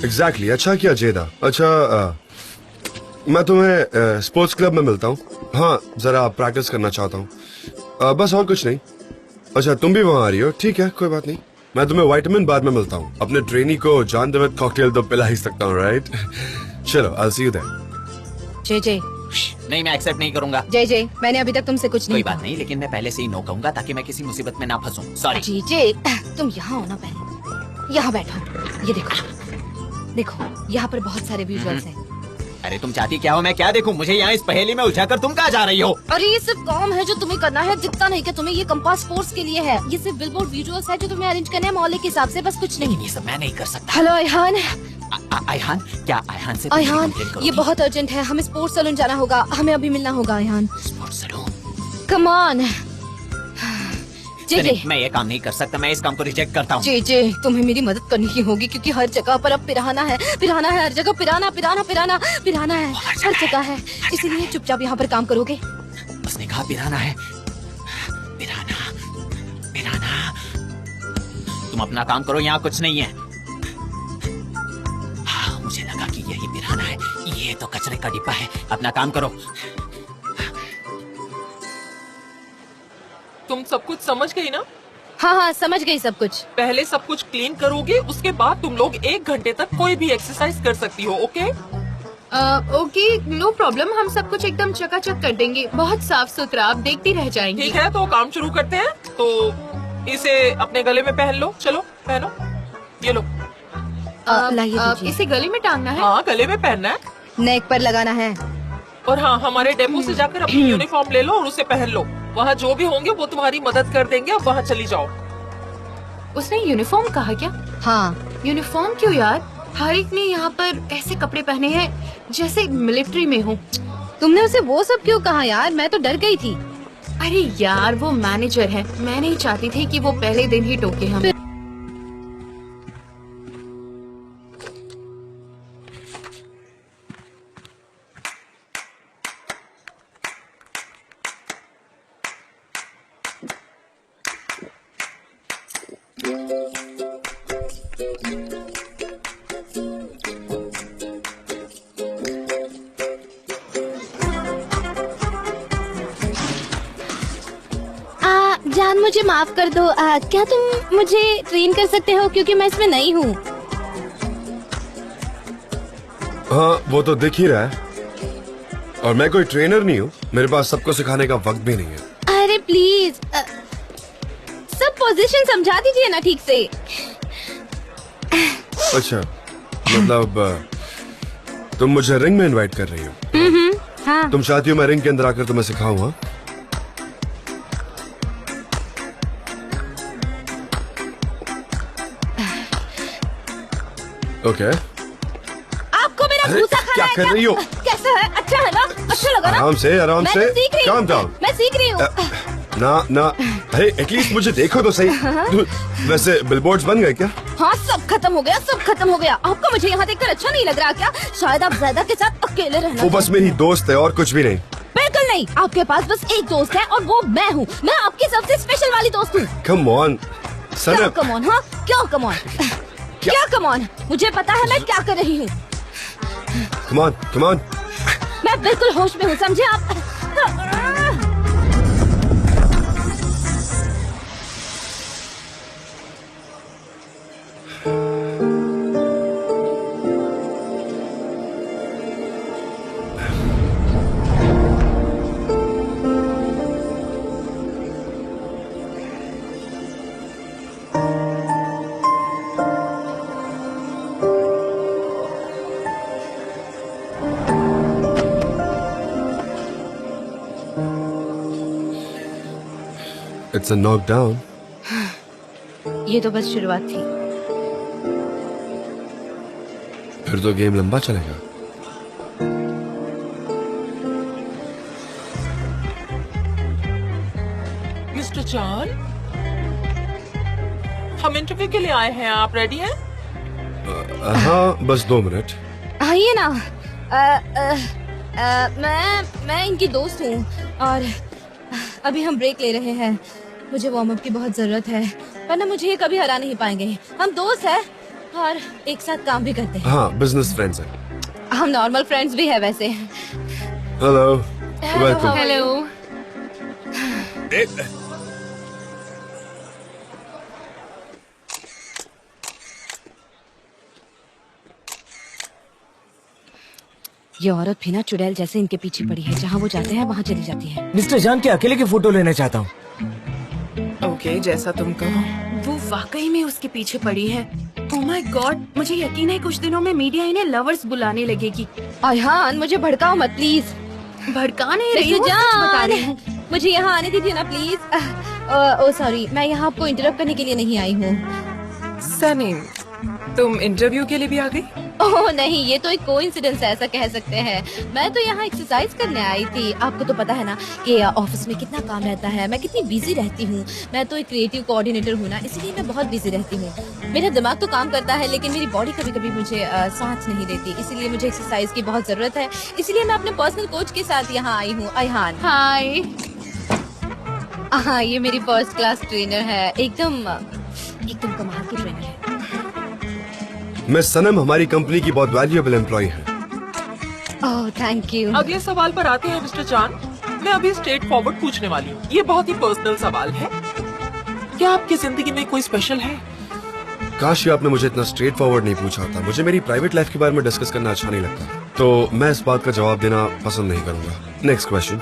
Exactly अच्छा किया जेदा। अच्छा मैं तुम्हें स्पोर्ट्स क्लब में मिलता हूँ। हाँ जरा प्रैक्टिस करना चाहता हूँ, बस और कुछ नहीं। अच्छा तुम भी वहाँ आ रही हो, ठीक है कोई बात नहीं। मैं तुम्हें विटामिन बाद में मिलता हूँ। अपने ट्रेनी को जान देवत कॉकटेल तो पिला ही सकता हूँ, राइट? चलो आई सी यू देयर। जय जय नहीं, मैं एक्सेप्ट नहीं करूंगा। जय जय, मैंने अभी तक तुमसे कुछ नहीं कोई बात नहीं, लेकिन मैं पहले से ही नो कहूंगा ताकि मैं किसी मुसीबत में ना फंसूं। सॉरी। जय जय, तुम यहाँ हो ना, पहले यहाँ बैठो। ये देखो देखो, यहाँ पर बहुत सारे विजुअल्स हैं। अरे तुम चाहती क्या हो, मैं क्या देखूं? मुझे यहाँ इस पहेली में उलझाकर तुम कहाँ जा रही हो? अरे ये सिर्फ काम है जो तुम्हें करना है, दिखता नहीं क्या तुम्हें? ये कंपास कोर्स के लिए है। ये सिर्फ बिलबोर्ड विजुअल्स है जो तुम्हें अरेंज करने हैं मोहल्ले के हिसाब से, बस कुछ नहीं। ये सब मैं नहीं कर सकता। हेलो अयहान। अयहान? क्या अयहान से अयहान, ये बहुत अर्जेंट है, हमें स्पोर्ट्स सैलून जाना होगा, हमें अभी मिलना होगा Ayhan. Sports salon? Come on. नहीं, मैं ये काम नहीं कर सकता, मैं इस काम को रिजेक्ट करता हूँ। जी जी, तुम्हें मेरी मदद करनी ही होगी क्योंकि हर जगह पर अब पिराना है, पिराना है हर जगह, पिराना पिराना पिराना पिराना है हर जगह है। इसीलिए चुपचाप यहाँ पर काम करोगे? उसने कहा पिराना है। पिराना पिराना। तुम अपना काम करो, यहाँ कुछ नहीं है। हाँ मुझे लगा कि यही पिराना है, ये तो कचरे का डिब्बा है। अपना काम करो। तुम सब कुछ समझ गई ना? हाँ हाँ समझ गई सब कुछ। पहले सब कुछ क्लीन करोगे, उसके बाद तुम लोग 1 घंटे तक कोई भी एक्सरसाइज कर सकती हो, ओके? ओके नो प्रॉब्लम, हम सब कुछ एकदम चकाचक कर देंगे, बहुत साफ सुथरा, आप देखती रह जाएंगी। ठीक है तो काम शुरू करते हैं। तो इसे अपने गले में पहन लो, चलो पहनो, ये लो। लाइए दीजिए। इसे गले में टांगना है? हाँ गले में पहनना है। नेक पर लगाना है। और हाँ हमारे डेपो से जाकर अपनी यूनिफॉर्म ले लो और उसे पहन लो। वहाँ जो भी होंगे वो तुम्हारी मदद कर देंगे, अब वहाँ चली जाओ। उसने यूनिफॉर्म कहा क्या? हाँ यूनिफॉर्म क्यों यार? हर एक ने यहाँ पर ऐसे कपड़े पहने हैं जैसे मिलिट्री में हो। तुमने उसे वो सब क्यों कहा यार? मैं तो डर गई थी। अरे यार वो मैनेजर है, मैं नहीं चाहती थी कि वो पहले दिन ही टोके हमें। जान मुझे माफ कर दो, क्या तुम मुझे ट्रेन कर सकते हो क्योंकि मैं इसमें नई हूँ। हाँ वो तो दिख ही रहा है, और मैं कोई ट्रेनर नहीं हूँ, मेरे पास सबको सिखाने का वक्त भी नहीं है। अरे प्लीज सब पोजीशन समझा दीजिए ना ठीक से। अच्छा मतलब तुम मुझे रिंग में इनवाइट कर रही हो? हाँ। तुम चाहती हो मैं रिंग के अंदर आकर तुम्हें सिखाऊं? हाँ ओके। आपको मेरा भूसा खाना क्या है कर रही हो? कैसा है? अच्छा है ना? अच्छा लगा ना? आराम से आराम से, काम डाउन। मैं सीख रही हूँ। ना ना, अरे एटलीस्ट मुझे देखो तो सही। वैसे बिलबोर्ड्स बन गए क्या? हाँ सब खत्म हो गया, सब खत्म हो गया। आपको मुझे यहाँ देखकर अच्छा नहीं लग रहा क्या? शायद आप ज़्यादा के साथ अकेले रहना। वो बस मेरी दोस्त है और कुछ भी नहीं। बिल्कुल नहीं, आपके पास बस एक दोस्त है और वो मैं हूँ। मैं आपकी सबसे स्पेशल वाली दोस्त हूँ। कम ऑन क्या कम ऑन? हाँ क्या कम ऑन? क्या कम ऑन? मुझे पता है मैं क्या कर रही हूँ। Come on come on. मैं बिल्कुल होश में हूँ, समझे आप? It's a knockdown. ये तो बस शुरुआत थी। फिर तो गेम लंबा चलेगा। मिस्टर चान, हम इंटरव्यू के लिए आए हैं, आप रेडी हैं? हाँ बस 2 मिनट। आइए ना। मैं इनकी दोस्त हूँ और अभी हम ब्रेक ले रहे हैं। मुझे वार्म अप की बहुत जरूरत है, वरना मुझे ये कभी हरा नहीं पाएंगे। हम दोस्त हैं, और एक साथ काम भी करते हैं। हाँ, बिजनेस फ्रेंड्स हैं। हम नॉर्मल फ्रेंड्स भी है वैसे। Hello, Hello, welcome. how are you? Hello. ये औरत भी ना चुड़ैल जैसे इनके पीछे पड़ी है, जहाँ वो जाते हैं वहाँ चली जाती है। मिस्टर जान के अकेले की फोटो लेना चाहता हूँ। ओके, जैसा तुम कहो। वो वाकई में उसके पीछे पड़ी है। ओह माय गॉड, मुझे यकीन है कुछ दिनों में मीडिया इन्हें लवर्स बुलाने लगेगी। अयहान, मुझे भड़काओ मत प्लीज। भड़का नहीं रही हूँ, सच बता रही हूँ। मुझे यहाँ आने दीजिए ना प्लीज। ओ सॉरी, मैं यहाँ आपको इंटरप्ट करने के लिए नहीं आई हूँ। सनीम, तुम इंटरव्यू के लिए भी आ गई? ओह नहीं, ये तो एक कोइंसिडेंस है, ऐसा कह सकते हैं। मैं तो यहाँ एक्सरसाइज करने आई थी। आपको तो पता है ना कि ऑफिस में कितना काम रहता है, मैं कितनी बिजी रहती हूँ। मैं तो एक क्रिएटिव कोऑर्डिनेटर हूँ ना, इसलिए मैं बहुत बिजी रहती हूँ। मेरा दिमाग तो काम करता है, लेकिन मेरी बॉडी कभी कभी मुझे साथ नहीं देती, इसीलिए मुझे एक्सरसाइज की बहुत जरूरत है। इसलिए मैं अपने पर्सनल कोच के साथ यहाँ आई हूँ। अयहान। हाय। हाँ, ये मेरी फर्स्ट क्लास ट्रेनर है, एकदम कमाल की ट्रेनर है। मिस सनम हमारी कंपनी की बहुत वैल्यूएबल एम्प्लॉय है। Oh thank you. अगले सवाल पर आते हैं मिस्टर जान। मैं अभी स्ट्रेट फॉरवर्ड पूछने वाली हूँ। ये बहुत ही पर्सनल सवाल है। क्या आपकी जिंदगी में कोई स्पेशल है? काश आपने मुझे इतना स्ट्रेट फॉरवर्ड नहीं पूछा था। मुझे मेरी प्राइवेट लाइफ के बारे में डिस्कस करना अच्छा नहीं लगता, तो मैं इस बात का जवाब देना पसंद नहीं करूंगा। Next question.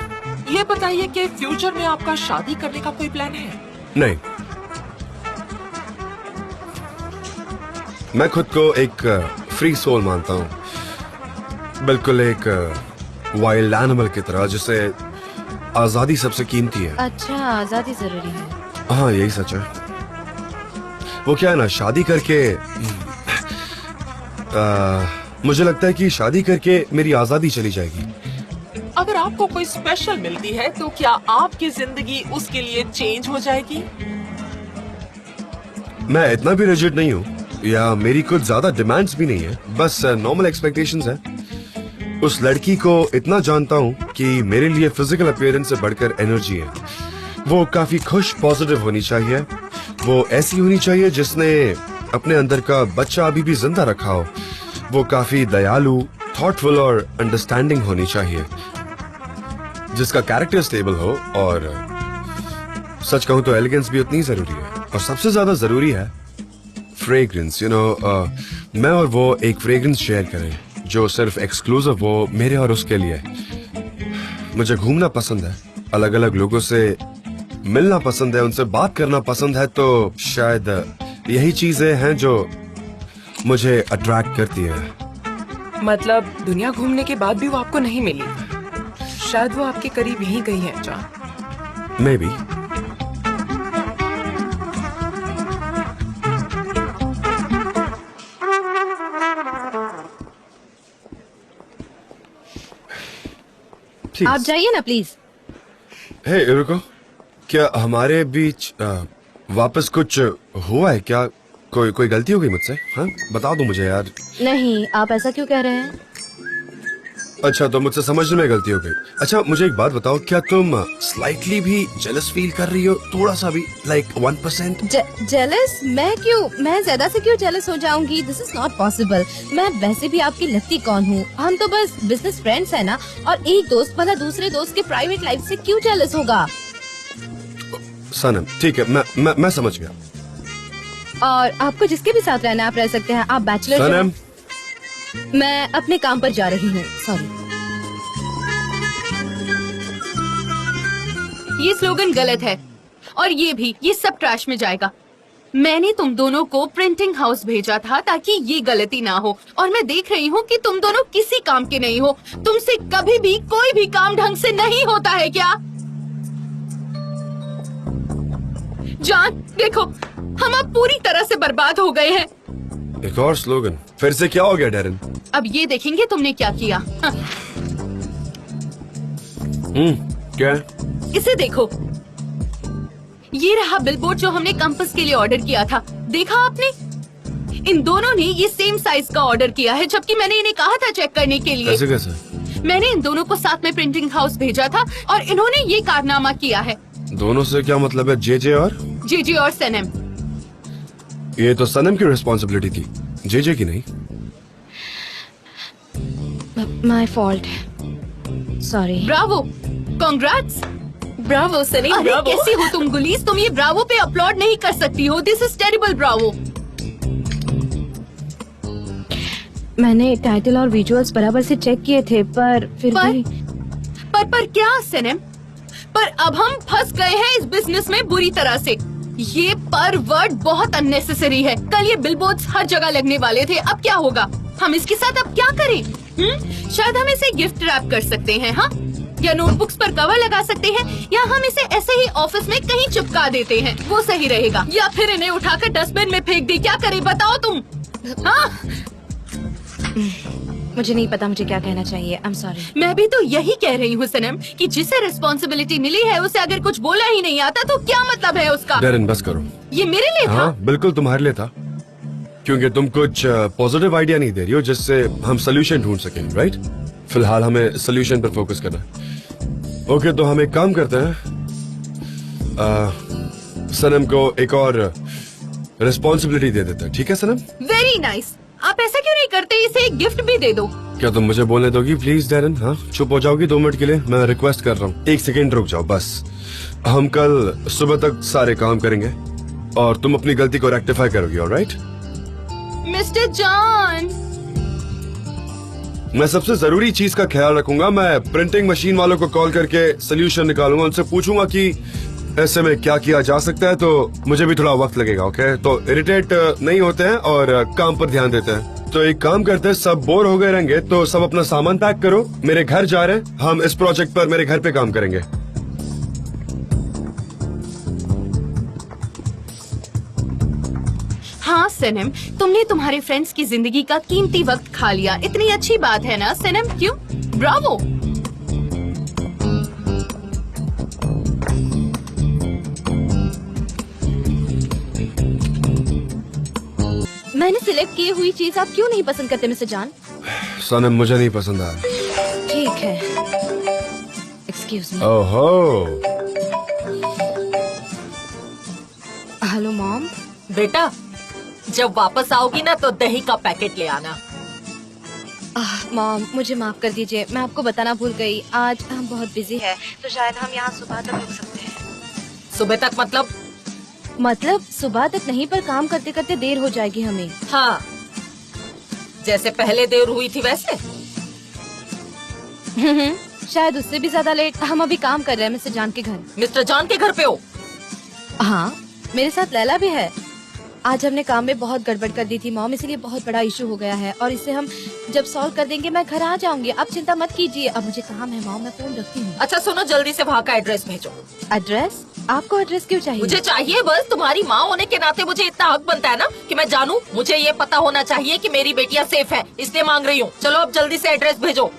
ये बताइए कि फ्यूचर में आपका शादी करने का कोई प्लान है? नहीं, मैं खुद को एक फ्री सोल मानता हूँ, बिल्कुल एक वाइल्ड एनिमल की तरह, जिसे आजादी सबसे कीमती है। अच्छा, आजादी जरूरी है। हाँ, यही सच है। वो क्या है ना, शादी करके मुझे लगता है कि शादी करके मेरी आजादी चली जाएगी। अगर आपको कोई स्पेशल मिलती है तो क्या आपकी जिंदगी उसके लिए चेंज हो जाएगी? मैं इतना भी रिजिड नहीं हूँ, या मेरी कुछ ज्यादा डिमांड्स भी नहीं है, बस नॉर्मल एक्सपेक्टेशंस है। उस लड़की को इतना जानता हूँ कि मेरे लिए फिजिकल अपीयरेंस से बढ़कर एनर्जी है। वो काफी खुश, पॉजिटिव होनी चाहिए। वो ऐसी होनी चाहिए जिसने अपने अंदर का बच्चा अभी भी जिंदा रखा हो। वो काफी दयालु, थॉटफुल और अंडरस्टैंडिंग होनी चाहिए, जिसका कैरेक्टर स्टेबल हो, और सच कहूँ तो एलिगेंस भी उतनी जरूरी है। और सबसे ज्यादा जरूरी है फ्रेग्रेंस। मैं और वो एक फ्रेग्रेंस शेयर करें जो सिर्फ एक्सक्लूसिव हो मेरे और उसके लिए। मुझे घूमना पसंद है, अलग अलग लोगों से मिलना पसंद है, उनसे बात करना पसंद है, तो शायद यही चीजें हैं जो मुझे अट्रैक्ट करती है। मतलब दुनिया घूमने के बाद भी वो आपको नहीं मिली? शायद वो आपके करीब ही गई है जान। May be. आप जाइए ना प्लीज। हे रुको, क्या हमारे बीच वापस कुछ हुआ है क्या? कोई गलती हो गई मुझसे? हाँ, बता दो मुझे यार। नहीं, आप ऐसा क्यों कह रहे हैं? अच्छा, तो मुझसे समझने में गलती हो गई। अच्छा, मुझे एक बात बताओ, क्या तुम स्लाइटली भी जेलस फील कर रही हो? थोड़ा सा भी, लाइक 1%? जेलस? मैं ज्यादा से क्यों जेलस हो जाऊंगी? This is not possible. मैं वैसे भी आपकी लगती कौन हूँ? हम तो बस बिजनेस फ्रेंड्स है ना, और एक दोस्त भला दूसरे दोस्त के प्राइवेट लाइफ से क्यों जेलस होगा? सनम, ठीक है, मैं समझ गया। और आपको जिसके भी साथ रहना है आप रह सकते हैं। आप बैचलर। सनम, मैं अपने काम पर जा रही हूँ, सॉरी। ये स्लोगन गलत है, और ये भी, ये सब ट्रैश में जाएगा। मैंने तुम दोनों को प्रिंटिंग हाउस भेजा था ताकि ये गलती ना हो, और मैं देख रही हूँ कि तुम दोनों किसी काम के नहीं हो। तुमसे कभी भी कोई भी काम ढंग से नहीं होता है क्या? जान, देखो, हम अब पूरी तरह से बर्बाद हो गए हैं। एक और स्लोगन? फिर से क्या हो गया डेरन? अब ये देखेंगे तुमने क्या किया। क्या? इसे देखो, ये रहा बिलबोर्ड जो हमने कंपस के लिए ऑर्डर किया था। देखा आपने? इन दोनों ने ये सेम साइज का ऑर्डर किया है, जबकि मैंने इन्हें कहा था चेक करने के लिए। ऐसे कैसे? मैंने इन दोनों को साथ में प्रिंटिंग हाउस भेजा था, और इन्होंने ये कारनामा किया है। दोनों से क्या मतलब है? जेजे और जीजी और सनम। ये तो सनम की रिस्पॉन्सिबिलिटी थी। जे की नहीं? माय फॉल्ट है, sorry. Bravo, congrats. Bravo Sunny, अरे ब्रावो। कैसी हो तुम गुलीस? तुम ये ब्रावो पे अपलोड नहीं कर सकती हो। This is terrible Bravo. मैंने टाइटल और विजुअल्स बराबर से चेक किए थे, पर फिर भी पर क्या सनम? पर अब हम फंस गए हैं इस बिजनेस में बुरी तरह से। ये पर वर्ड बहुत अननेसेसरी है। कल ये बिलबोर्ड्स हर जगह लगने वाले थे, अब क्या होगा? हम इसके साथ अब क्या करें? शायद हम इसे गिफ्ट रैप कर सकते हैं, हाँ? या नोटबुक्स पर कवर लगा सकते हैं, या हम इसे ऐसे ही ऑफिस में कहीं चिपका देते हैं, वो सही रहेगा। या फिर इन्हें उठाकर डस्टबिन में फेंक दे। क्या करें बताओ तुम? हाँ, मुझे नहीं पता मुझे क्या कहना चाहिए। I am sorry. मैं भी तो यही कह रही हूँ सनम कि जिसे रिस्पॉन्सिबिलिटी मिली है उसे अगर कुछ बोला ही नहीं आता तो क्या मतलब है उसका? डेरन बस करो। ये मेरे लिए था। हाँ बिल्कुल तुम्हारे लिए था, क्योंकि तुम कुछ पॉजिटिव आइडिया नहीं दे रही हो जिससे हम सोल्यूशन ढूंढ सकें, राइट? फिलहाल हमें सोल्यूशन पर फोकस करना है। ओके, तो हम एक काम करते हैं, सनम को एक और रिस्पॉन्सिबिलिटी दे देते हैं, ठीक है सनम? Very nice. आप ऐसा क्यों नहीं करते? इसे एक गिफ्ट भी दे दो। क्या तुम मुझे बोलने दोगी प्लीज डेरन? हाँ, चुप हो जाओगी 2 मिनट के लिए? मैं रिक्वेस्ट कर रहा हूँ, 1 सेकेंड रुक जाओ बस। हम कल सुबह तक सारे काम करेंगे और तुम अपनी गलती को रेक्टिफाई करोगी, ऑलराइट? मिस्टर जॉन, मैं सबसे जरूरी चीज का ख्याल रखूंगा। मैं प्रिंटिंग मशीन वालों को कॉल करके सोल्यूशन निकालूंगा, उनसे पूछूंगा कि ऐसे में क्या किया जा सकता है, तो मुझे भी थोड़ा वक्त लगेगा। ओके, तो इरिटेट नहीं होते हैं और काम पर ध्यान देते हैं। तो एक काम करते हैं, सब बोर हो गए रहेंगे तो सब अपना सामान पैक करो, मेरे घर जा रहे हैं। हम इस प्रोजेक्ट पर मेरे घर पे काम करेंगे। हाँ सनम, तुमने तुम्हारे फ्रेंड्स की जिंदगी का कीमती वक्त खा लिया। इतनी अच्छी बात है ना सनम? क्यों? ब्रावो। मैंने सिलेक्ट की हुई चीज आप क्यों नहीं पसंद करते मिस्टर जॉन? सनम मुझे नहीं पसंद आया। ठीक है, एक्सक्यूज मी। ओहो, हेलो मॉम। बेटा, जब वापस आओगी ना तो दही का पैकेट ले आना। मॉम मुझे माफ कर दीजिए, मैं आपको बताना भूल गई। आज हम बहुत बिजी है, तो शायद हम यहाँ सुबह तक रुक सकते हैं। सुबह तक मतलब सुबह तक नहीं, पर काम करते करते देर हो जाएगी हमें। हाँ, जैसे पहले देर हुई थी वैसे। शायद उससे भी ज्यादा लेट। हम अभी काम कर रहे हैं मिस्टर जॉन के घर। मिस्टर जॉन के घर पे हो? हाँ, मेरे साथ लैला भी है। आज हमने काम में बहुत गड़बड़ कर दी थी मॉम, इसलिए बहुत बड़ा इशू हो गया है और इसे हम जब सॉल्व कर देंगे मैं घर आ जाऊंगी। आप चिंता मत कीजिए, अब मुझे काम है मॉम, मैं फोन रखती हूँ। अच्छा सुनो, जल्दी से वहाँ का एड्रेस भेजो। एड्रेस? आपको एड्रेस क्यों चाहिए? मुझे चाहिए, बस तुम्हारी माँ होने के नाते मुझे इतना हक बनता है ना कि मैं जानूं। मुझे ये पता होना चाहिए कि मेरी बेटियाँ सेफ है, इसलिए मांग रही हूँ। चलो अब जल्दी से एड्रेस भेजो।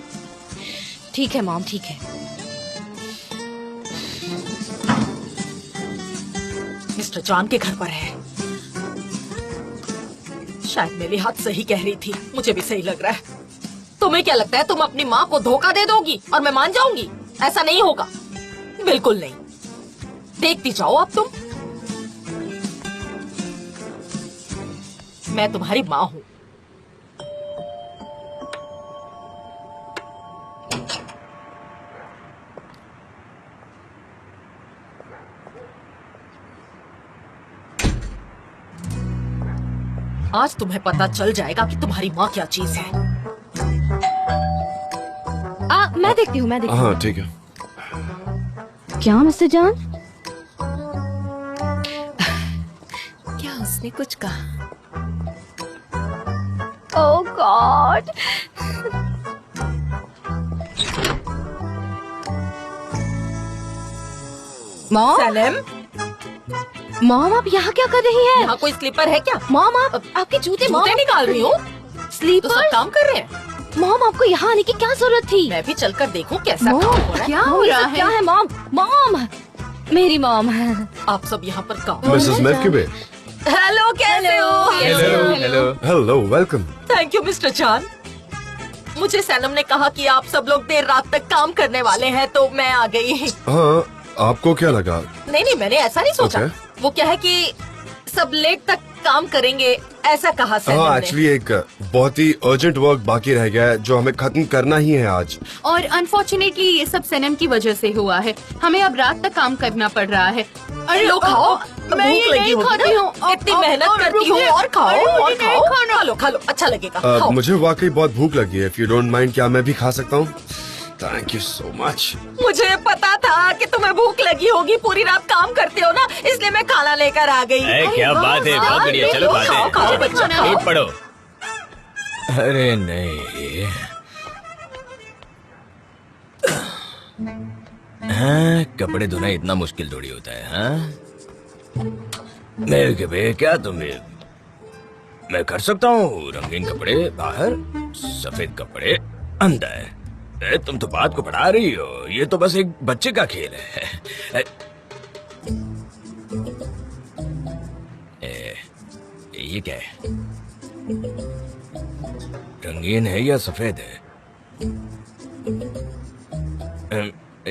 ठीक है मॉम, ठीक है। मिस्टर जॉन के घर पर है। शायद मेरी हाथ सही कह रही थी, मुझे भी सही लग रहा है। तुम्हें क्या लगता है तुम अपनी माँ को धोखा दे दोगी और मैं मान जाऊंगी? ऐसा नहीं होगा, बिल्कुल नहीं। देखती जाओ अब तुम। मैं तुम्हारी माँ हूँ। आज तुम्हें पता चल जाएगा कि तुम्हारी माँ क्या चीज है। मैं देखती हूँ, मैं देखती हूँ। हाँ ठीक है। क्या मिस्टर जॉन? क्या उसने कुछ कहा? ओह गॉड। मॉम, सनम, मॉम आप यहाँ क्या कर रही हैं? यहाँ कोई स्लीपर है क्या? मॉम आपके जूते मॉम जूते निकाल रही हूँ तो स्लीपर। सब काम कर रहे हैं। मॉम आपको यहाँ आने की क्या जरूरत थी? मैं भी चलकर देखूं कैसा मॉम, काम हो रहा है। क्या हो मॉम, ये रहा सब है? क्या है मॉम? मॉम, मेरी मॉम। आप सब यहाँ पर काम। मिसेस मैक्यूबे। हेलो, कैसे हो? Hello, welcome. Thank you mister John. मुझे सनम ने कहा कि आप सब लोग देर रात तक काम करने वाले हैं तो मैं आ गई। हाँ, आपको क्या लगा? नहीं, मैंने ऐसा नहीं सोचा। Okay. वो क्या है कि सब लेट तक काम करेंगे ऐसा कहा सर हाँ हमने। एक्चुअली एक बहुत ही अर्जेंट वर्क बाकी रह गया है जो हमें खत्म करना ही है आज। और अनफॉर्चुनेटली ये सब सनम की वजह से हुआ है। हमें अब रात तक काम करना पड़ रहा है। अरे लो खाओ, मैं ये भूख लगी नहीं होगी खाती ना? हूँ। इतनी मेहनत करती हूँ और खाओ और खाओ, खा लो अच्छा लगेगा। खाओ। मुझे वाकई बहुत भूख लगी है। इफ यू डोंट माइंड क्या मैं भी खा सकता हूँ? Thank you so much. मुझे पता था कि तुम्हें भूख लगी होगी, पूरी रात काम करते हो ना, इसलिए मैं खाना लेकर आ गई। क्या बात है, बहुत बढ़िया। चलो खाओ खाओ बच्चा खाओ। पेट पढ़ो। अरे नहीं, हाँ, कपड़े धोना इतना मुश्किल थोड़ी होता है। हाँ मेरे के बे, क्या तुम्हें मैं कर सकता हूँ। रंगीन कपड़े बाहर, सफेद कपड़े अंदर। तुम तो बात को बढ़ा रही हो, ये तो बस एक बच्चे का खेल है। ये क्या है? रंगीन है या सफेद है?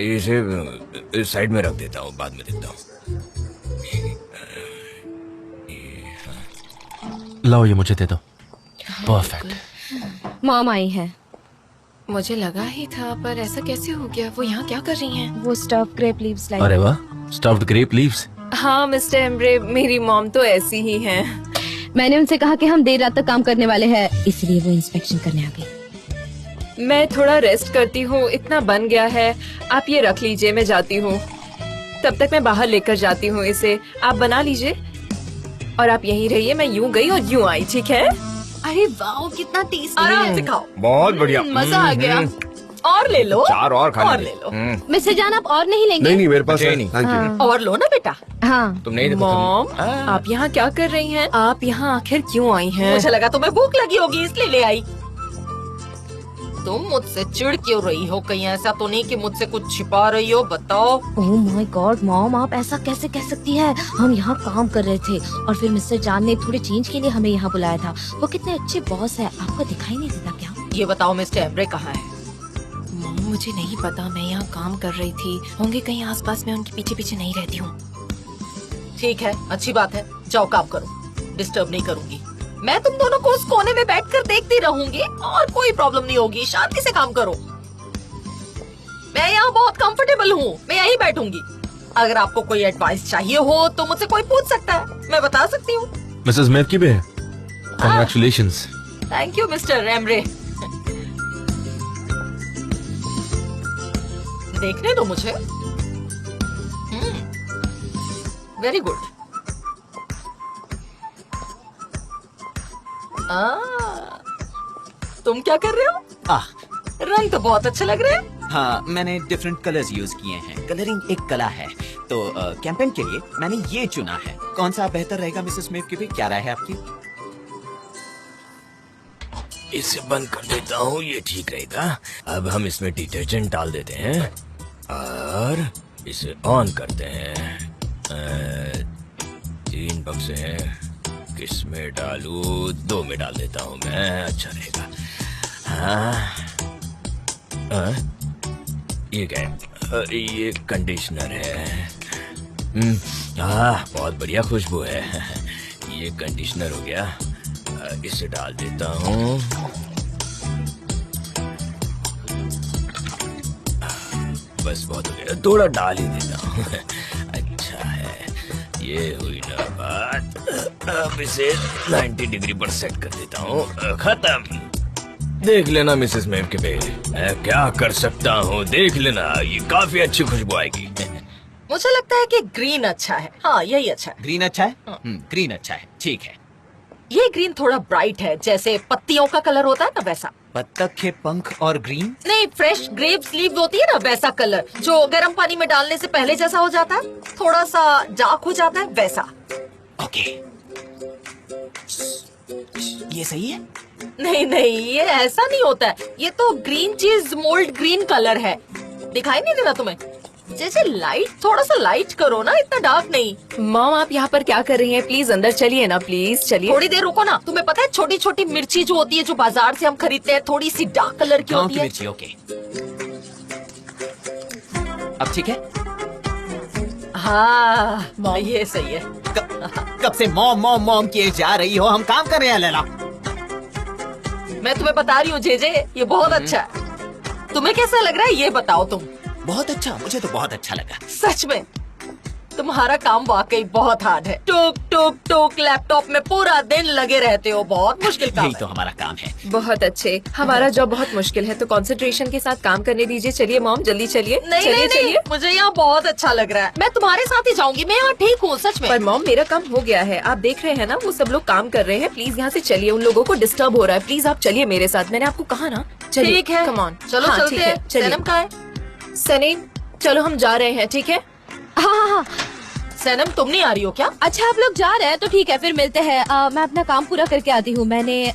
इसे साइड में रख देता हूँ, बाद में देखता हूँ। लाओ ये मुझे दे दो। परफेक्ट। मॉम आई है। मुझे लगा ही था, पर ऐसा कैसे हो गया? वो यहाँ क्या कर रही हैं? वो स्टफ ग्रेप लीव्स लाई। अरे वाह, स्टफ्ड ग्रेप लीव्स। हाँ मिस्टर एम्ब्रे, मेरी मॉम तो ऐसी ही हैं। मैंने उनसे कहा कि हम देर रात तक काम करने वाले हैं, इसलिए वो इंस्पेक्शन करने आ गई। मैं थोड़ा रेस्ट करती हूँ, इतना बन गया है। आप ये रख लीजिए, मैं जाती हूँ। तब तक मैं बाहर लेकर जाती हूँ इसे। आप बना लीजिए और आप यहीं रहिए। मैं यूँ गई और यूँ आई, ठीक है? अरे वाह, कितना टेस्टी आराम है। से खाओ बहुत बढ़िया। मजा आ गया। और ले लो, चार और खाने दे। ले लो मिस्टर जान, आप और नहीं लेंगे? नहीं नहीं मेरे पास अच्छा, है। नहीं। Thank you. और लो ना बेटा। हाँ। तुम नहीं देखो। मॉम, आप यहाँ क्या कर रही हैं? आप यहाँ आखिर क्यों आई हैं? मुझे लगा तुम्हें भूख लगी होगी इसलिए ले आई। तुम मुझसे चिढ़ क्यों रही हो? कहीं ऐसा तो नहीं कि मुझसे कुछ छिपा रही हो? बताओ। ओह माय गॉड मॉम, आप ऐसा कैसे कह सकती है? हम यहाँ काम कर रहे थे और फिर मिस्टर जान ने थोड़े चेंज के लिए हमें यहाँ बुलाया था। वो कितने अच्छे बॉस है, आपको दिखाई नहीं देता क्या? ये बताओ मिस्टर एम्ब्रे कहाँ है? मॉम, मुझे नहीं पता, मैं यहाँ काम कर रही थी। होंगे कहीं आसपास, मैं उनके पीछे पीछे नहीं रहती हूँ। ठीक है, अच्छी बात है, जाओ काम करो, डिस्टर्ब नहीं करूंगी। मैं तुम दोनों को उस कोने में बैठकर देखती रहूंगी और कोई प्रॉब्लम नहीं होगी। शांति से काम करो। मैं यहाँ बहुत कंफर्टेबल हूँ, मैं यहीं बैठूंगी। अगर आपको कोई एडवाइस चाहिए हो तो मुझसे कोई पूछ सकता है, मैं बता सकती हूँ। मिसेस मेव की भी है। Congratulations. Thank you mister Embry. देखने दो मुझे। Very good. तुम क्या कर रहे हो? रंग तो बहुत अच्छे लग रहे हैं। हाँ, मैंने डिफरेंट कलर्स यूज किए हैं। कलरिंग एक कला है, तो कैंपेन के लिए मैंने ये चुना है। कौन सा बेहतर रहेगा मिसेस मेव की भी? क्या राय है आपकी? इसे बंद कर देता हूँ, ये ठीक रहेगा। अब हम इसमें डिटर्जेंट डाल देते हैं और इसे ऑन करते हैं। 3 बक्से हैं, किस में डालूं? 2 में डाल देता हूँ मैं, अच्छा रहेगा। हाँ, ये क्या है? ये कंडीशनर है। बहुत बढ़िया खुशबू है। ये कंडीशनर हो गया, इसे डाल देता हूँ। बस बहुत हो गया, थोड़ा डाल ही देता हूँ। अच्छा है, ये हुई ना बात। अब इसे 90 डिग्री पर सेट कर देता हूँ। खत्म। देख लेना मिसेस मेव के बे, मैं क्या कर सकता हूँ, देख लेना। ये काफी अच्छी खुशबू आएगी। मुझे लगता है कि ग्रीन अच्छा है। हाँ, यही अच्छा है। ग्रीन अच्छा है? ग्रीन अच्छा है, ठीक है। ये ग्रीन थोड़ा ब्राइट है, जैसे पत्तियों का कलर होता है ना वैसा। बत्तख के पंख और ग्रीन? नहीं, फ्रेश ग्रेप्स लीव होती है ना वैसा कलर, जो गर्म पानी में डालने से पहले जैसा हो जाता है, थोड़ा सा डार्क हो जाता है वैसा। ओके, ये सही है? नहीं नहीं, ये ऐसा नहीं होता है। ये तो ग्रीन चीज मोल्ड ग्रीन कलर है। दिखाई नहीं दे रहा तुम्हें? जैसे लाइट, थोड़ा सा लाइट करो ना, इतना डार्क नहीं। मॉम, आप यहाँ पर क्या कर रही हैं? प्लीज अंदर चलिए ना, प्लीज चलिए। थोड़ी देर रुको ना। तुम्हें पता है छोटी छोटी मिर्ची जो होती है, जो बाजार से हम खरीदते हैं, थोड़ी सी डार्क कलर की गाँव होती की है। मिर्ची, ओके। अब ठीक है? हाँ, ये सही है। कब से मॉम मॉम मॉम किए जा रही हो? हम काम कर रहे हैं लैला। मैं तुम्हें बता रही हूँ जेजे, ये बहुत अच्छा है। तुम्हें कैसा लग रहा है ये बताओ तुम। बहुत अच्छा, मुझे तो बहुत अच्छा लगा। सच में तुम्हारा काम वाकई बहुत हार्ड है। टोक टोक टोक लैपटॉप में पूरा दिन लगे रहते हो, बहुत मुश्किल काम यही है। तो हमारा काम है। बहुत अच्छे। हमारा जॉब बहुत मुश्किल है, तो कंसंट्रेशन के साथ काम करने दीजिए। चलिए मॉम, जल्दी चलिए। नहीं चलिए नहीं नहीं, चलिए। मुझे यहाँ बहुत अच्छा लग रहा है। मैं तुम्हारे साथ ही जाऊंगी, मैं यहाँ ठीक हूँ सच में। पर मॉम, मेरा काम हो गया है। आप देख रहे हैं ना, वो सब लोग काम कर रहे हैं। प्लीज यहाँ से चलिए, उन लोगों को डिस्टर्ब हो रहा है। प्लीज आप चलिए मेरे साथ, मैंने आपको कहा ना। चलिए, ठीक है, कम ऑन। चलो हाँ, चलते ठीक है, हैं। चलिए। सनम कहाँ है? सनीम, चलो हम जा रहे हैं, ठीक है? हाँ हाँ हाँ। सनम तुम नहीं आ रही हो क्या? अच्छा आप लोग जा रहे हैं तो ठीक है, फिर मिलते हैं। मैं अपना काम पूरा करके आती हूँ। मैंने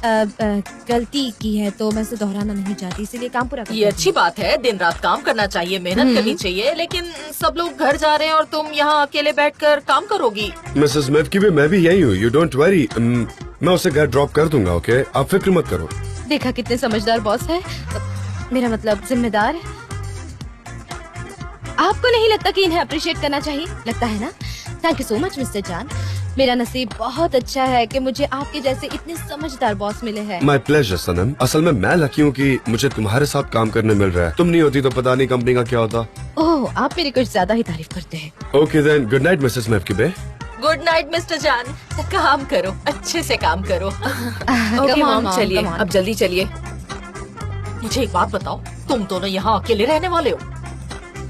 गलती की है तो मैं इसे दोहराना नहीं चाहती, इसीलिए काम पूरा ये अच्छी बात है, दिन रात काम करना चाहिए, मेहनत करनी चाहिए। लेकिन सब लोग घर जा रहे हैं और तुम यहाँ अकेले बैठकर काम करोगी। मिसेस स्मिथ की भी मैं भी यही हूँ, यू डोंट वरी। मैं उसे घर ड्रॉप कर दूंगा, ओके? आप फिक्र मत करो। देखा कितने समझदार बॉस है, मेरा मतलब जिम्मेदार है। आपको नहीं लगता कि इन्हें अप्रिशिएट करना चाहिए? लगता है ना? Thank you so much mister जान। मेरा नसीब बहुत अच्छा है कि मुझे आपके जैसे इतने समझदार बॉस मिले हैं। माई प्लेजर सनम। असल में मैं लकी हूँ कि मुझे तुम्हारे साथ काम करने मिल रहा है। तुम नहीं होती तो पता नहीं कंपनी का क्या होता। ओह, आप मेरी कुछ ज्यादा ही तारीफ करते हैं। Okay then, good night Mrs Smith की बे। गुड नाइट मिस्टर जान। काम करो, अच्छे से काम करो। Okay Come on, mom, Mom, चलिए come on. अब जल्दी चलिए। मुझे एक बात बताओ, तुम दोनों यहाँ अकेले रहने वाले हो?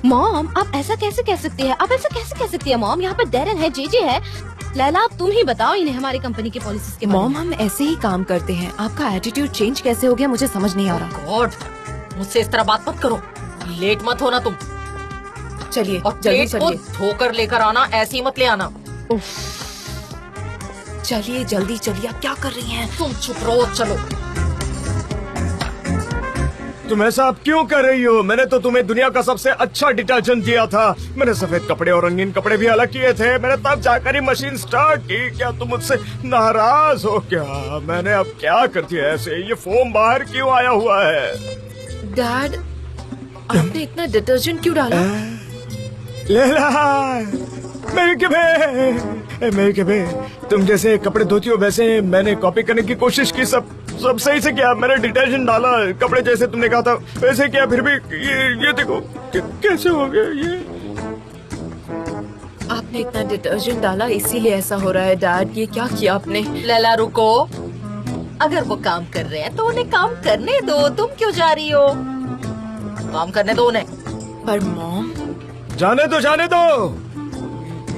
मॉम, आप ऐसा कैसे कह सकती है? आप ऐसा कैसे कह सकती है मॉम? यहाँ पर डेरन है, जेजे है। लैला, अब तुम ही बताओ इन्हें हमारी कंपनी की पॉलिसीज के बारे मॉम, में। हम ऐसे ही काम करते हैं। आपका एटीट्यूड चेंज कैसे हो गया, मुझे समझ नहीं आ रहा। गॉड, मुझसे इस तरह बात मत करो। लेट मत होना तुम, चलिए और जल्दी प्लेट को चलिए। धोकर लेकर आना, ऐसे ही मत ले आना। चलिए जल्दी चलिए, आप क्या कर रही हैं? तुम चुप रहो, चलो। तुम ऐसा अब क्यों कर रही हो? मैंने तो तुम्हें दुनिया का सबसे अच्छा डिटर्जेंट दिया था। मैंने सफेद कपड़े और रंगीन कपड़े भी अलग किए थे। मैंने तब जाकर ही मशीन स्टार्ट की। क्या तुम मुझसे नाराज हो क्या? मैंने अब क्या कर दिया ऐसे? ये फोम बाहर क्यों आया हुआ है? डैड, आपने इतना डिटर्जेंट क्यों डाला? लेला, मेरी कबे, तुम जैसे कपड़े धोती हो वैसे मैंने कॉपी करने की कोशिश की। सब सही से किया। मैंने डिटर्जेंट डाला, कपड़े जैसे तुमने कहा था वैसे किया। फिर भी ये देखो कैसे हो गया ये। आपने इतना डिटर्जेंट डाला इसीलिए ऐसा हो रहा है डैड। ये क्या किया आपने? लैला रुको, अगर वो काम कर रहे हैं तो उन्हें काम करने दो। तुम क्यों जा रही हो? काम करने दो उन्हें। पर मॉम, जाने दो।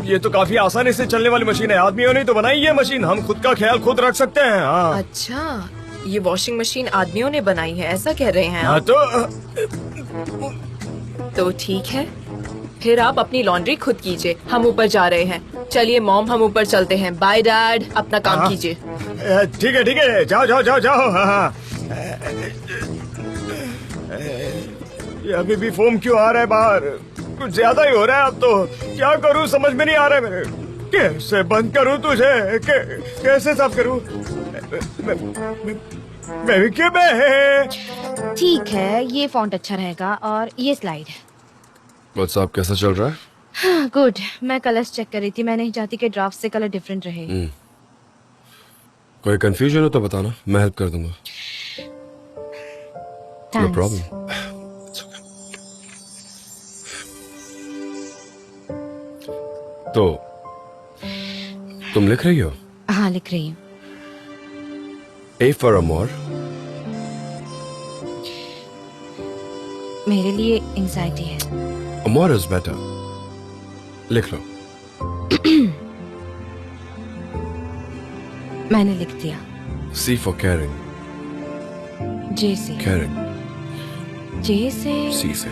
ये तो काफी आसानी से चलने वाली मशीन है। आदमियों ने तो बनाई ये मशीन। हम खुद का ख्याल खुद रख सकते हैं। हाँ अच्छा, ये वॉशिंग मशीन आदमियों ने बनाई है, ऐसा कह रहे हैं हाँ आप? तो ठीक है, फिर आप अपनी लॉन्ड्री खुद कीजिए। हम ऊपर जा रहे हैं। चलिए मॉम, हम ऊपर चलते हैं। बाय डैड, अपना काम हाँ। कीजिए। ठीक है, जाओ। हाँ। ये अभी भी फोम क्यों आ रहा है बाहर? कुछ ज्यादा ही हो रहा है अब तो। क्या करूं समझ में नहीं आ रहा है मेरे। कैसे बंद करूं तुझे? कैसे साफ करूं? मैं भी क्यों मैं? ठीक है, ये फॉन्ट अच्छा रहेगा और ये स्लाइड है। व्हाट्सएप कैसा चल रहा है? गुड। मैं कलर्स चेक कर रही थी। मैं नहीं चाहती कि ड्राफ्ट से कलर डिफरेंट रहे। कोई कंफ्यूजन हो तो बताना, मैं हेल्प कर दूंगा। No Thanks. प्रॉब्लम। तो तुम लिख रही हो? हाँ, लिख रही हूँ। A for Amor, मेरे लिए एंजाइटी है। Amor is better. लिख लो। मैंने लिख दिया। C for caring, जे से। caring, जे से। C से।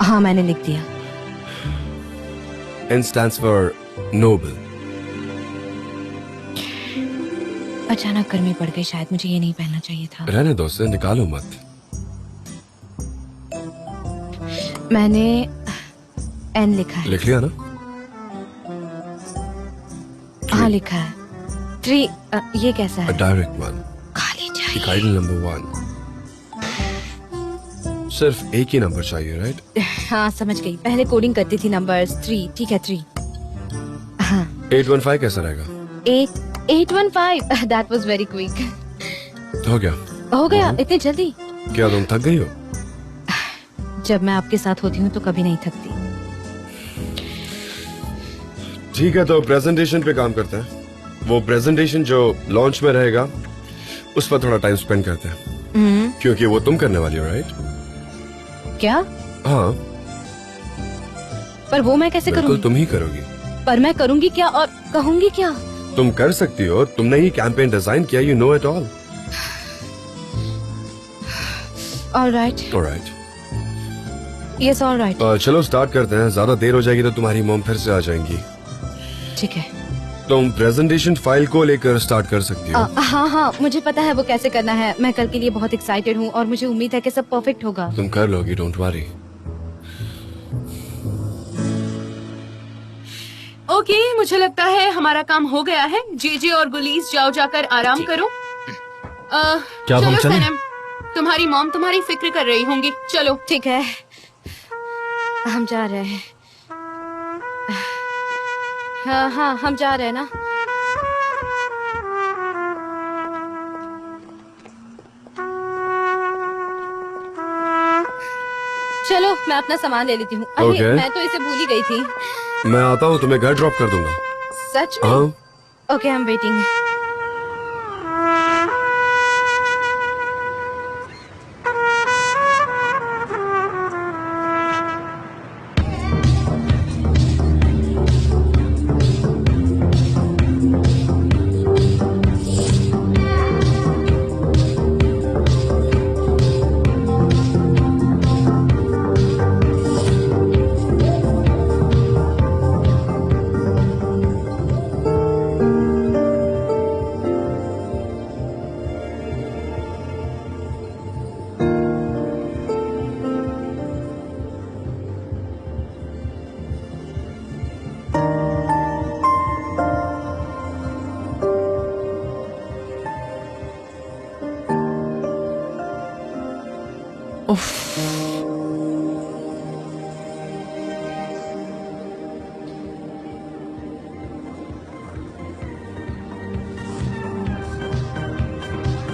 हाँ, मैंने लिख दिया। N stands for noble. अचानक गर्मी पड़ गई, शायद मुझे ये नहीं पहनना चाहिए था। रहने दो उसे, निकालो मत। मैंने एन लिखा है। लिख लिया ना? हाँ, लिखा है। 3 ये कैसा A है? direct one. खाली चाहिए। Item number 1. सिर्फ एक ही नंबर चाहिए, राइट? हाँ, समझ गई। पहले कोडिंग करती थी नंबर्स। 3, ठीक है 3। हाँ, 815 कैसा रहेगा? 815 दैट वाज वेरी क्विक। हो गया? हो गया इतनी जल्दी? क्या तुम थक गई हो? जब मैं आपके साथ होती हूँ तो कभी नहीं थकती। ठीक है, तो प्रेजेंटेशन पे काम करते हैं। वो प्रेजेंटेशन जो लॉन्च में रहेगा उस पर थोड़ा टाइम स्पेंड करते हैं, क्योंकि वो तुम करने वाली हो, राइट? क्या? हाँ, पर वो मैं कैसे बिल्कुल करूँगी? तुम ही करोगी। पर मैं करूँगी क्या और कहूँगी क्या? तुम कर सकती हो, तुमने ही कैंपेन डिजाइन किया, you know it all. Alright, yes alright. चलो स्टार्ट करते हैं, ज्यादा देर हो जाएगी तो तुम्हारी मॉम फिर से आ जाएंगी। ठीक है। तुम प्रेजेंटेशन फाइल को लेकर स्टार्ट कर सकती हो। हाँ हाँ, मुझे पता है वो कैसे करना है। मैं कल के लिए बहुत एक्साइटेड हूँ और मुझे उम्मीद है कि सब परफेक्ट होगा। तुम कर लोगी, डोंट वरी। ओके, मुझे लगता है हमारा काम हो गया है। जेजे और गुलीस जाओ जाकर आराम करो। क्या हम चलो चलें? सनम, तुम्हारी मॉम तुम्हारी फिक्र कर रही होंगी। चलो। ठीक है, हम जा रहे हैं। हाँ हाँ, हम जा रहे हैं ना। चलो, मैं अपना सामान ले लेती हूँ। अरे Okay. मैं तो इसे भूल ही गई थी। मैं आता हूँ, तुम्हें घर ड्रॉप कर दूंगा। सच में? हाँ, okay, I am waiting.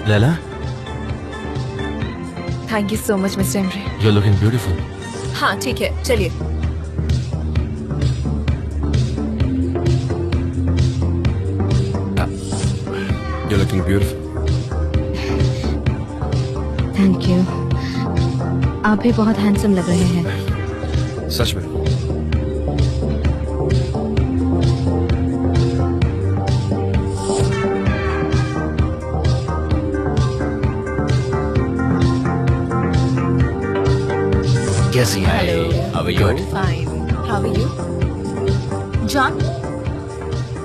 Laila, thank you so much Mister Emre. You are looking beautiful. हाँ ठीक है, चलिए। you're looking beautiful. Thank you. आप भी बहुत हैंडसम लग रहे हैं। सच में। कैसी है? How are you? Fine, how are you? John,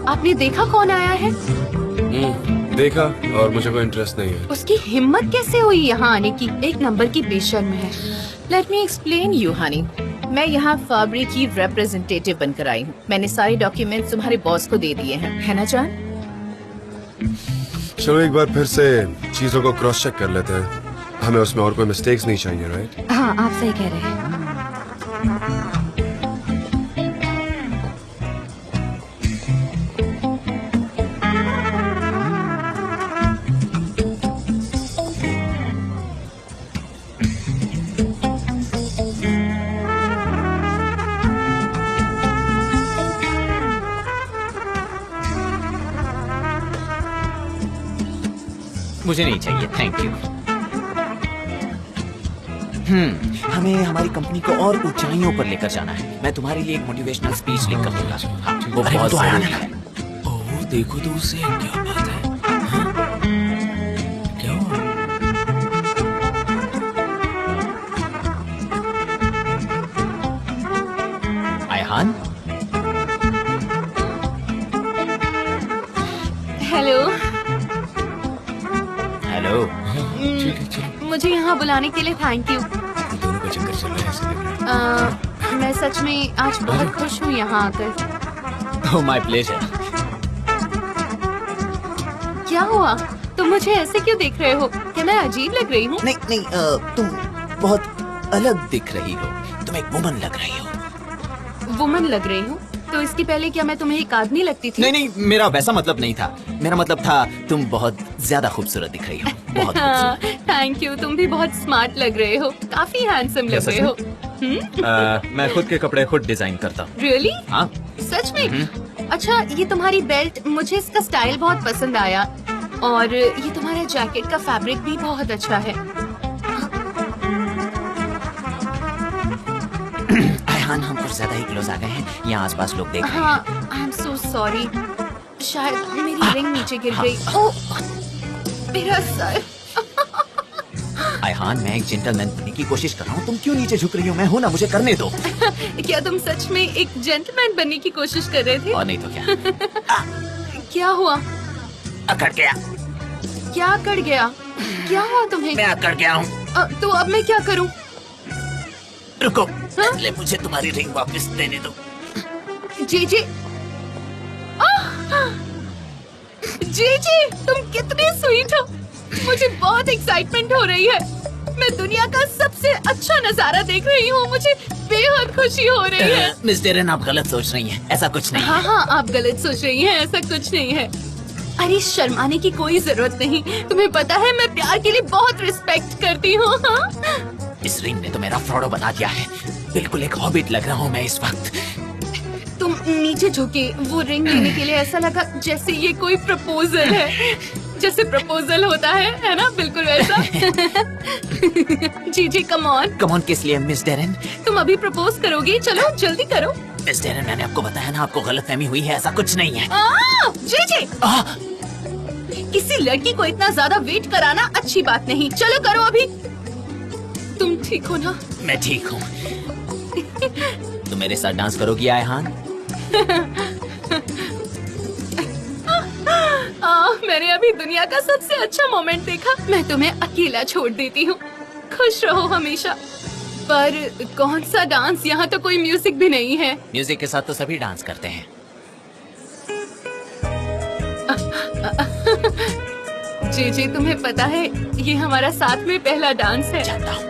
आपने देखा कौन आया है? देखा, और मुझे कोई इंटरेस्ट नहीं है। उसकी हिम्मत कैसे हुई यहाँ आने की? एक नंबर की बेशर्म है। Let me explain you Honey. मैं यहाँ फाबरी की रिप्रेजेंटेटिव बनकर आई हूँ। मैंने सारे डॉक्यूमेंट्स तुम्हारे बॉस को दे दिए हैं, है ना जॉन? चलो एक बार फिर से चीजों को क्रॉस चेक कर लेते हैं। हमें उसमें और कोई मिस्टेक्स नहीं चाहिए, राइट? हाँ, आप सही कह रहे हैं। मुझे नहीं चाहिए, थैंक यू। हमें हमारी कंपनी को और ऊंचाइयों पर लेकर जाना है। मैं तुम्हारे लिए एक मोटिवेशनल स्पीच लिख कर दूंगा। हाँ, वो बहुत जरूरी है। ओह, देखो तो उसे, क्या बात है? हाँ? क्या हुआ? आयहान, हेलो। हेलो। ठीक है, चलो। मुझे यहाँ बुलाने के लिए थैंक यू। दोनों का चक्कर चल रहा है, ऐसे लग रहा है। मैं सच में आज बहुत खुश हूँ यहाँ आकर। ओह, माय प्लेजर। क्या हुआ? तुम मुझे ऐसे क्यों देख रहे हो? क्या मैं अजीब लग रही हूँ? नहीं नहीं, तुम बहुत अलग दिख रही हो। तुम एक वुमन लग रही हो। वुमन लग रही हूँ? तो इसके पहले क्या मैं तुम्हें एक आदमी लगती थी? नहीं नहीं, मेरा वैसा मतलब नहीं था। मेरा मतलब था तुम बहुत ज्यादा खूबसूरत दिख रही हो, बहुत खूबसूरत। थैंक यू, तुम भी बहुत स्मार्ट लग रहे हो, काफी हैंडसम लग रहे हो। मैं खुद के कपड़े खुद डिजाइन करता हूँ। रियली? हाँ। सच में? अच्छा, ये तुम्हारी बेल्ट, मुझे इसका स्टाइल बहुत पसंद आया, और ये तुम्हारा जैकेट का फैब्रिक भी बहुत अच्छा है। ayhan, हम कुछ ज्यादा ही क्लोज आ गए हैं, यहाँ आसपास लोग देख रहे हैं। हाँ, आई एम सो सॉरी, शायद मेरी रिंग नीचे गिर गई। ओह, मेरा सर। ayhan, मैं एक जेंटलमैन बनने की कोशिश कर रहा हूँ, तुम क्यों नीचे झुक रही हो? मैं हूँ ना, मुझे करने दो। क्या तुम सच में एक जेंटलमैन बनने की कोशिश कर रहे थे? और नहीं तो क्या। क्या हुआ? अकड़ गया। क्या अकड़ गया? क्या हुआ तुम्हें? मैं अकड़ गया हूँ। तो अब मैं क्या करूँ? रुको, पहले मुझे तुम्हारी रिंग वापस देने दो। जीजी, जीजी, तुम कितने स्वीट हो। मुझे बहुत एक्साइटमेंट हो रही है। मैं दुनिया का सबसे अच्छा नजारा देख रही हूँ, मुझे बेहद खुशी हो रही है। मिस डेरेन, आप गलत सोच रही हैं, ऐसा कुछ नहीं हाँ है। हाँ, आप गलत सोच रही हैं, ऐसा कुछ नहीं है। अरे शर्माने की कोई जरूरत नहीं, तुम्हें पता है मैं प्यार के लिए बहुत रिस्पेक्ट करती हूँ। हाँ? इस रिंग ने तो मेरा फ्रॉडो बना दिया है, बिल्कुल एक हॉबिट लग रहा हूँ मैं इस वक्त। तुम नीचे झुके वो रिंग लेने के लिए, ऐसा लगा जैसे ये कोई प्रपोजल है, जैसे प्रपोजल होता है ना, बिल्कुल वैसा। जी कम ऑन किस लिए मिस डेरेन? तुम अभी प्रपोज करोगी? चलो जल्दी करो। मिस डेरेन, मैंने आपको बताया ना, आपको गलतफहमी हुई है, ऐसा कुछ नहीं है। जी किसी लड़की को इतना ज्यादा वेट कराना अच्छी बात नहीं। चलो करो अभी। तुम ठीक हो ना? मैं ठीक हूँ। तुम मेरे साथ डांस करोगी ayhan? मैंने अभी दुनिया का सबसे अच्छा मोमेंट देखा। मैं तुम्हें अकेला छोड़ देती हूँ, खुश रहो हमेशा। पर कौन सा डांस? यहाँ तो कोई म्यूजिक भी नहीं है। म्यूजिक के साथ तो सभी डांस करते हैं। जी तुम्हें पता है ये हमारा साथ में पहला डांस है। जानता हूँ।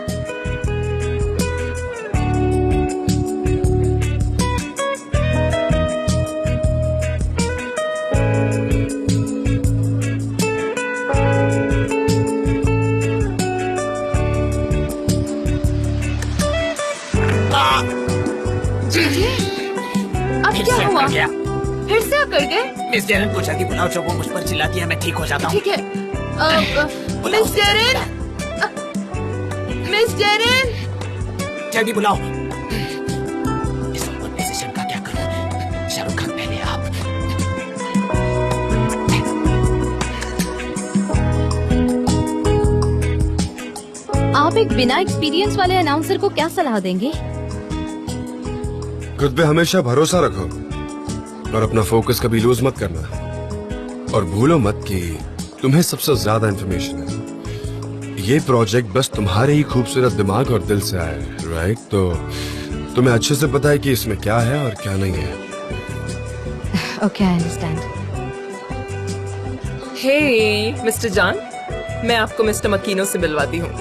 जी अब क्या हुआ? फिर से अकड़ गए? मिस डेरेन को जल्दी बुलाओ, जब वो मुझ पर चिल्लाती है मैं ठीक हो जाता हूँ। ठीक है। मिस डेरेन, मिस डेरेन, जल्दी बुलाओ। इस ओपन पोजीशन का क्या करूँ? शाहरुख खान, पहले आप। आप एक बिना एक्सपीरियंस वाले अनाउंसर को क्या सलाह देंगे? खुद पे हमेशा भरोसा रखो और अपना फोकस कभी लूज मत करना, और भूलो मत कि तुम्हें सबसे ज्यादा इंफॉर्मेशन है। ये प्रोजेक्ट बस तुम्हारे ही खूबसूरत दिमाग और दिल से आया है, राइट? तो तुम्हें अच्छे से पता है कि इसमें क्या है और क्या नहीं है। Okay, I understand. Hey Mister John, मैं आपको मिस्टर मकीनो से मिलवाती हूँ।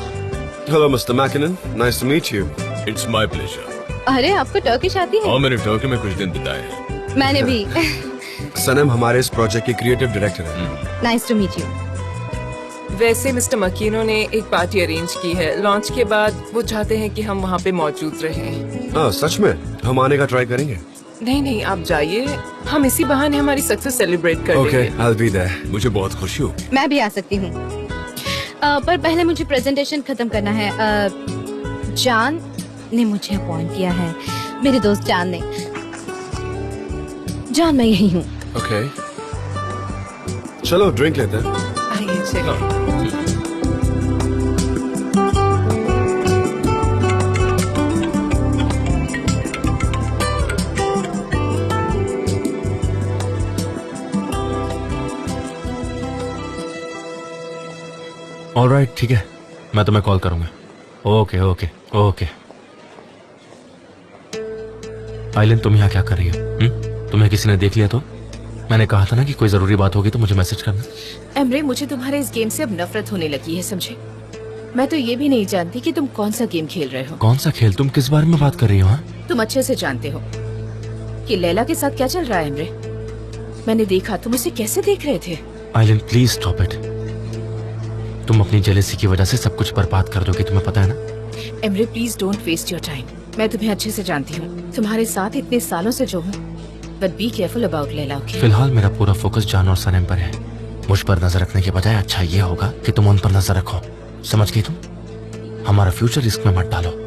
Hello Mister McKinnon, nice to meet you. It's my pleasure. अरे आपको टर्किश आती है? हाँ, मैंने टर्की में कुछ दिन बिताए हैं। मैंने भी। सनम हमारे इस प्रोजेक्ट के क्रिएटिव डायरेक्टर हैं। Nice to meet you. वैसे मिस्टर मकीनो ने एक पार्टी अरेंज की है, लॉन्च के बाद वो चाहते हैं कि हम वहाँ पे मौजूद रहें। हाँ, सच में हम आने का ट्राई करेंगे। नहीं, आप जाइए, हम इसी बहाने हमारी सक्सेस सेलिब्रेट कर ओके, लेंगे। I will be there. मुझे बहुत खुशी होगी। मैं भी आ सकती हूँ, पर पहले मुझे प्रेजेंटेशन खत्म करना है। जान ने मुझे अपॉइंट किया है, मेरे दोस्त जान ने। जान, मैं यही हूँ। ओके, चलो ड्रिंक लेते हैं। आइए चलिए। ऑलराइट, ठीक है, मैं तुम्हें कॉल करूंगा। Okay okay okay. आइलिन, तुम यहाँ क्या कर रही हो? तुम्हें किसी ने देख लिया तो? मैंने कहा था ना कि कोई जरूरी बात होगी तो मुझे मैसेज करना। एमरे, मुझे तुम्हारे इस गेम से अब नफरत होने लगी है, समझे? मैं तो ये भी नहीं जानती कि तुम कौन सा गेम खेल रहे हो। कौन सा खेल? तुम किस बारे में बात कर रही हो? तुम अच्छे से जानते हो। कि लैला के साथ क्या चल रहा है एमरे? मैंने देखा तुम उसे कैसे देख रहे थे। Island please stop it. तुम अपनी जेलेसी की वजह से सब कुछ बर्बाद कर दोगे, तुम्हें पता है ना। Emre please don't waste your time. मैं तुम्हें अच्छे से जानती हूँ, तुम्हारे साथ इतने सालों से जो हूँ, but be careful about Laila, okay? फिलहाल मेरा पूरा फोकस जान और सनम पर है। मुझ पर नजर रखने के बजाय अच्छा ये होगा कि तुम उन पर नजर रखो, समझ गई तुम? हमारा फ्यूचर रिस्क में मत डालो।